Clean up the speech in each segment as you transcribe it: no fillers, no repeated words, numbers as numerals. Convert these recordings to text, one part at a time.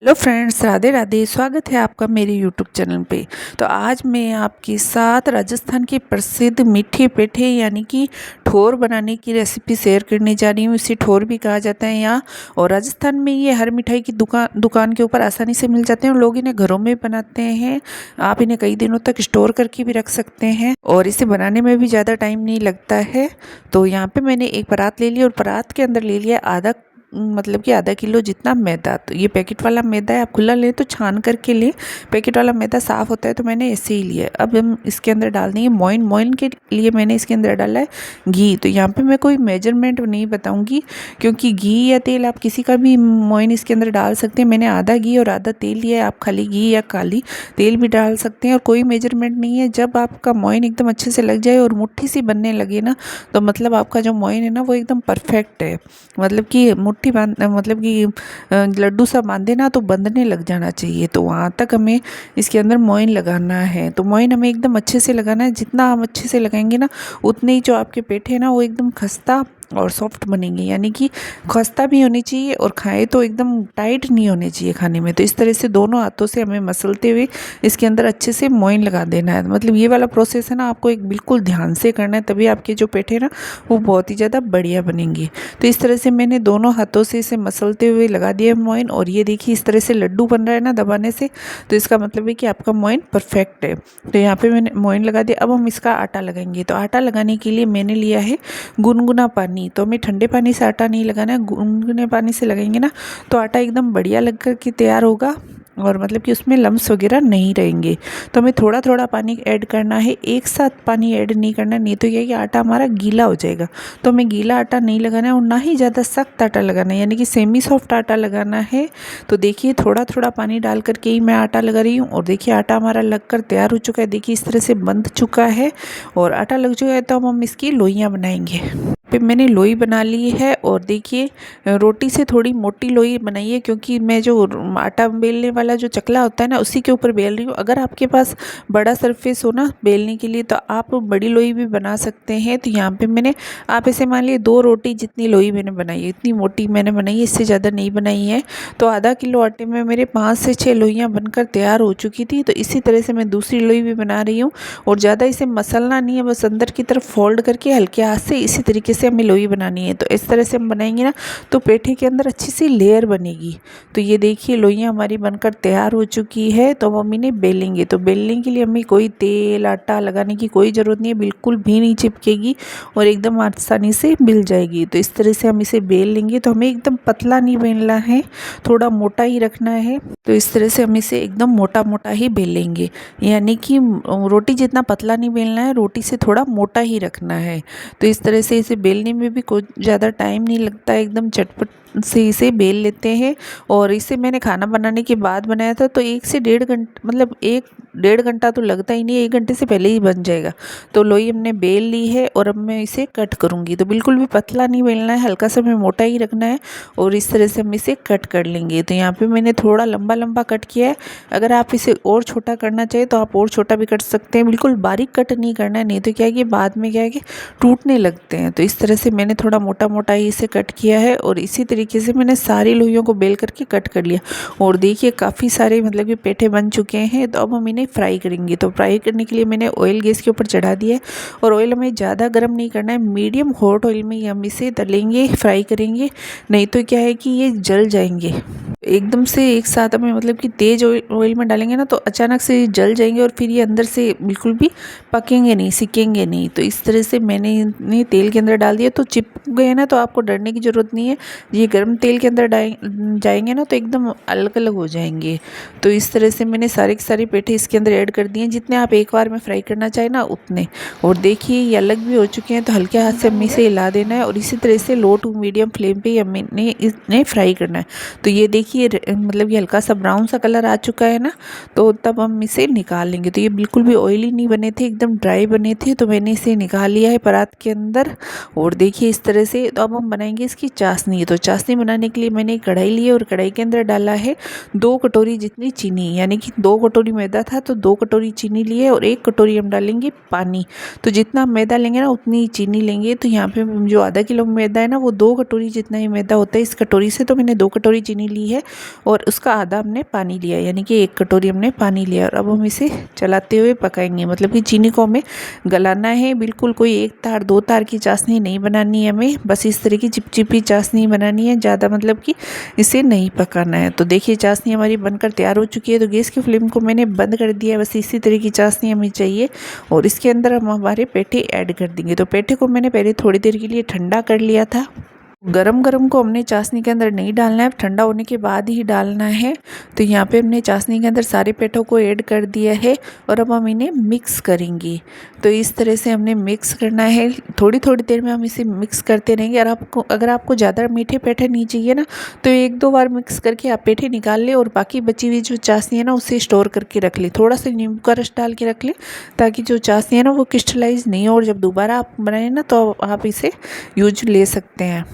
Hello friends, Radhe Radhe. स्वागत है आपका मेरे यूट्यूब चैनल पे। तो आज मैं आपके साथ राजस्थान की प्रसिद्ध मीठे पेठे यानी कि ठोर बनाने की रेसिपी शेयर करने जा रही हूँ। इसे ठोर भी कहा जाता है यहाँ। और राजस्थान में ये हर मिठाई की दुकान के ऊपर आसानी से मिल जाते हैं और लोग इन्हें घरों में बनाते हैं। आप इन्हें कई दिनों तक स्टोर करके भी रख सकते हैं और इसे बनाने में भी ज़्यादा टाइम नहीं लगता है। तो यहाँ पे मैंने एक परात ले ली और परात के अंदर ले लिया आधा किलो जितना मैदा। तो ये पैकेट वाला मैदा है, आप खुला लें तो छान करके लें। पैकेट वाला मैदा साफ़ होता है तो मैंने ऐसे ही लिया। अब हम इसके अंदर डाल देंगे मोइन। मोइन के लिए मैंने इसके अंदर डाला है घी। तो यहाँ पे मैं कोई मेजरमेंट नहीं बताऊंगी क्योंकि घी या तेल आप किसी का भी मोइन इसके अंदर डाल सकते हैं। मैंने आधा घी और आधा तेल लिया है। आप खाली घी या काली तेल भी डाल सकते हैं और कोई मेजरमेंट नहीं है। जब आपका मोइन एकदम अच्छे से लग जाए और मुट्ठी सी बनने लगे ना, तो मतलब आपका जो मोइन है ना वो एकदम परफेक्ट है। मतलब कि मुट्ठी मतलब कि लड्डू सा बांधे ना तो बंधने लग जाना चाहिए। तो वहाँ तक हमें इसके अंदर मोइन लगाना है। तो मोइन हमें एकदम अच्छे से लगाना है। जितना हम अच्छे से लगाएंगे ना उतने ही जो आपके पेठे हैं ना वो एकदम खस्ता और सॉफ्ट बनेंगे। यानी कि खस्ता भी होनी चाहिए और खाए तो एकदम टाइट नहीं होने चाहिए खाने में। तो इस तरह से दोनों हाथों से हमें मसलते हुए इसके अंदर अच्छे से मोइन लगा देना है। मतलब ये वाला प्रोसेस है ना आपको एक बिल्कुल ध्यान से करना है, तभी आपके जो पेठे ना वो बहुत ही ज़्यादा बढ़िया बनेंगे। तो इस तरह से मैंने दोनों हाथों से इसे मसलते हुए लगा दिया मोइन। और ये देखिए इस तरह से लड्डू बन रहा है ना दबाने से, तो इसका मतलब है कि आपका मोइन परफेक्ट है। तो यहाँ पे मैंने मोइन लगा दिया। अब हम इसका आटा लगाएंगे। तो आटा लगाने के लिए मैंने लिया है गुनगुना पानी। तो हमें ठंडे पानी से आटा नहीं लगाना है, गुनगुने पानी से लगाएंगे ना तो आटा एकदम बढ़िया लग कर के तैयार होगा और मतलब कि उसमें लम्स वगैरह नहीं रहेंगे। तो हमें थोड़ा थोड़ा पानी ऐड करना है, एक साथ पानी ऐड नहीं करना, नहीं तो क्या है कि आटा हमारा गीला हो जाएगा। तो हमें गीला आटा नहीं लगाना है और ना ही ज़्यादा सख्त आटा लगाना है, यानी कि सेमी सॉफ्ट आटा लगाना है। तो देखिए थोड़ा थोड़ा पानी डाल करके ही मैं आटा लगा रही हूँ। और देखिए आटा हमारा लग कर तैयार हो चुका है। देखिए इस तरह से बंध चुका है और आटा लग चुका है। तो अब हम इसकी लोइयाँ बनाएंगे। फिर मैंने लोई बना ली है और देखिए रोटी से थोड़ी मोटी लोई बनाइए क्योंकि मैं जो आटा बेलने वाला जो चकला होता है ना उसी के ऊपर बेल रही हूँ। अगर आपके पास बड़ा सरफेस हो ना बेलने के लिए तो आप बड़ी लोई भी बना सकते हैं। तो यहाँ पे मैंने आप ऐसे मान लिए 2 रोटी जितनी लोई मैंने बनाई है, इतनी मोटी मैंने बनाई है, इससे ज़्यादा नहीं बनाई है। तो आधा किलो आटे में मेरे 5 से 6 लोइयाँ बनकर तैयार हो चुकी थी। तो इसी तरह से मैं दूसरी लोई भी बना रही हूँ और ज़्यादा इसे मसलना नहीं है, बस अंदर की तरफ फोल्ड करके हल्के हाथ से इसी तरीके से हमें लोई बनानी है। तो इस तरह से हम बनाएंगे ना तो पेठे के अंदर अच्छी सी लेयर बनेगी। तो ये देखिए लोइयाँ हमारी बनकर तैयार हो चुकी है। तो हम इन्हें बेलेंगे। तो बेलने के लिए हमें कोई तेल आटा लगाने की कोई ज़रूरत नहीं है, बिल्कुल भी नहीं चिपकेगी और एकदम आसानी से मिल जाएगी। तो इस तरह से हम इसे बेल लेंगे। तो हमें एकदम पतला नहीं बेलना है, थोड़ा मोटा ही रखना है। तो इस तरह से हम इसे एकदम मोटा मोटा ही बेलेंगे, यानी कि रोटी जितना पतला नहीं बेलना है, रोटी से थोड़ा मोटा ही रखना है। तो इस तरह से इसे बेलने में भी कोई ज़्यादा टाइम नहीं लगता है, एकदम झटपट से इसे बेल लेते हैं। और इसे मैंने खाना बनाने के बाद बनाया था तो 1 से 1.5 घंटा, मतलब 1 डेढ़ घंटा तो लगता ही नहीं है, 1 घंटे से पहले ही बन जाएगा। तो लोई हमने बेल ली है और अब मैं इसे कट करूँगी। तो बिल्कुल भी पतला नहीं बेलना है, हल्का सा हमें मोटा ही रखना है और इस तरह से हम इसे कट कर लेंगे। तो यहाँ पे मैंने थोड़ा लंबा लंबा कट किया है। अगर आप इसे और छोटा करना चाहिए तो आप और छोटा भी कट सकते हैं, बिल्कुल बारीक कट नहीं करना है, नहीं तो क्या है कि बाद में क्या है कि टूटने लगते हैं। तो इस तरह से मैंने थोड़ा मोटा मोटा ही इसे कट किया है और इसी तरीके से मैंने सारी लोइयों को बेल करके कट कर लिया। और देखिए काफ़ी सारे मतलब कि पेठे बन चुके हैं। तो अब हम इन्हें फ्राई करेंगे। तो फ्राई करने के लिए मैंने ऑयल गैस के ऊपर चढ़ा दिया है और ऑयल हमें ज़्यादा गर्म नहीं करना है, मीडियम हॉट ऑयल में ही हम इसे तलेंगे, फ्राई करेंगे, नहीं तो क्या है कि ये जल जाएंगे। एकदम से एक साथ हमें मतलब कि तेज़ ऑयल में डालेंगे ना तो अचानक से ये जल जाएंगे और फिर ये अंदर से बिल्कुल भी पकेंगे नहीं, सिकेंगे नहीं। तो इस तरह से मैंने इन्हें तेल के अंदर डाल दिया। तो चिपक गए ना तो आपको डरने की ज़रूरत नहीं है, ये गर्म तेल के अंदर जाएंगे ना तो एकदम अलग अलग हो जाएंगे। तो इस तरह से मैंने सारे के सारे पेठे इसके अंदर ऐड कर दिए, जितने आप एक बार में फ्राई करना चाहें ना उतने। और देखिए ये अलग भी हो चुके हैं। तो हल्के हाथ से हमें इसे हिला देना है और इसी तरह से लो टू मीडियम फ्लेम पे हमें इन्हें फ्राई करना है। तो ये देखिए मतलब ये हल्का सा ब्राउन सा कलर आ चुका है ना, तो तब हम इसे निकाल लेंगे। तो ये बिल्कुल भी ऑयली नहीं बने थे, एकदम ड्राई बने थे। तो मैंने इसे निकाल लिया है परात के अंदर। और देखिए इस तरह से। तो अब हम बनाएंगे इसकी चाशनी। तो चाशनी बनाने के लिए मैंने कढ़ाई ली और कढ़ाई के अंदर डाला है 2 कटोरी जितनी चीनी, यानी कि 2 कटोरी मैदा था तो 2 कटोरी चीनी ली है और 1 कटोरी हम डालेंगे पानी। तो जितना मैदा लेंगे ना उतनी ही चीनी लेंगे। तो यहाँ पे जो आधा किलो मैदा है ना वो 2 कटोरी जितना ही मैदा होता है इस कटोरी से। तो मैंने 2 कटोरी चीनी ली है और उसका आधा हमने पानी लिया, यानी कि 1 कटोरी हमने पानी लिया। और अब हम इसे चलाते हुए पकाएंगे, मतलब कि चीनी को हमें गलाना है। बिल्कुल कोई 1 तार 2 तार की चाशनी नहीं बनानी है हमें, बस इस तरह की चिपचिपी चाशनी बनानी है, ज़्यादा मतलब कि इसे नहीं पकाना है। तो देखिए चाशनी हमारी बनकर तैयार हो चुकी है। तो गैस की फ्लेम को मैंने बंद कर दिया है, बस इसी तरह की चाशनी हमें चाहिए। और इसके अंदर हम हमारे पेठे ऐड कर देंगे। तो पेठे को मैंने पहले थोड़ी देर के लिए ठंडा कर लिया था। गरम गरम को हमने चाशनी के अंदर नहीं डालना है, ठंडा होने के बाद ही डालना है। तो यहाँ पे हमने चाशनी के अंदर सारे पेठों को ऐड कर दिया है और अब हम इन्हें मिक्स करेंगे। तो इस तरह से हमने मिक्स करना है, थोड़ी थोड़ी देर में हम इसे मिक्स करते रहेंगे। और अगर आपको ज़्यादा मीठे पेठे नहीं चाहिए ना तो 1-2 बार मिक्स करके आप पेठे निकाल लें और बाकी बची हुई जो चाशनी है ना उसे स्टोर करके रख लें। थोड़ा सा नींबू का रस डाल के रख लें ताकि जो चाशनी है ना वो क्रिस्टलाइज नहीं हो, और जब दोबारा आप बनाएं ना तो आप इसे यूज ले सकते हैं।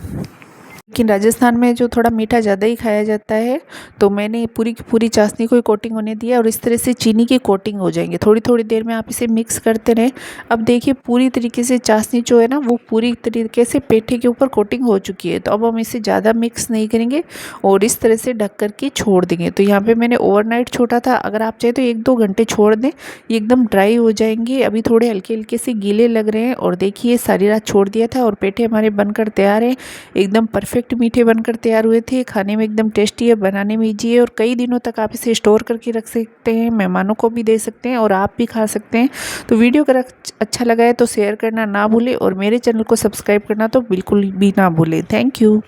लेकिन राजस्थान में जो थोड़ा मीठा ज़्यादा ही खाया जाता है, तो मैंने पूरी की पूरी चाशनी को कोटिंग होने दिया और इस तरह से चीनी की कोटिंग हो जाएंगे। थोड़ी थोड़ी देर में आप इसे मिक्स करते रहें। अब देखिए पूरी तरीके से चाशनी जो है ना वो पूरी तरीके से पेठे के ऊपर कोटिंग हो चुकी है। तो अब हम इसे ज़्यादा मिक्स नहीं करेंगे और इस तरह से ढक करके छोड़ देंगे। तो यहाँ पर मैंने ओवरनाइट छोड़ा था, अगर आप चाहें तो 1-2 घंटे छोड़ दें, ये एकदम ड्राई हो जाएंगे। अभी थोड़े हल्के हल्के से गीले लग रहे हैं और देखिए सारी रात छोड़ दिया था और पेठे हमारे बनकर तैयार हैं। एकदम परफेक्ट मीठे बनकर तैयार हुए थे। खाने में एकदम टेस्टी है, बनाने में ईजी है और कई दिनों तक आप इसे स्टोर करके रख सकते हैं, मेहमानों को भी दे सकते हैं और आप भी खा सकते हैं। तो वीडियो अगर अच्छा लगा है तो शेयर करना ना भूलें और मेरे चैनल को सब्सक्राइब करना तो बिल्कुल भी ना भूलें। Thank you.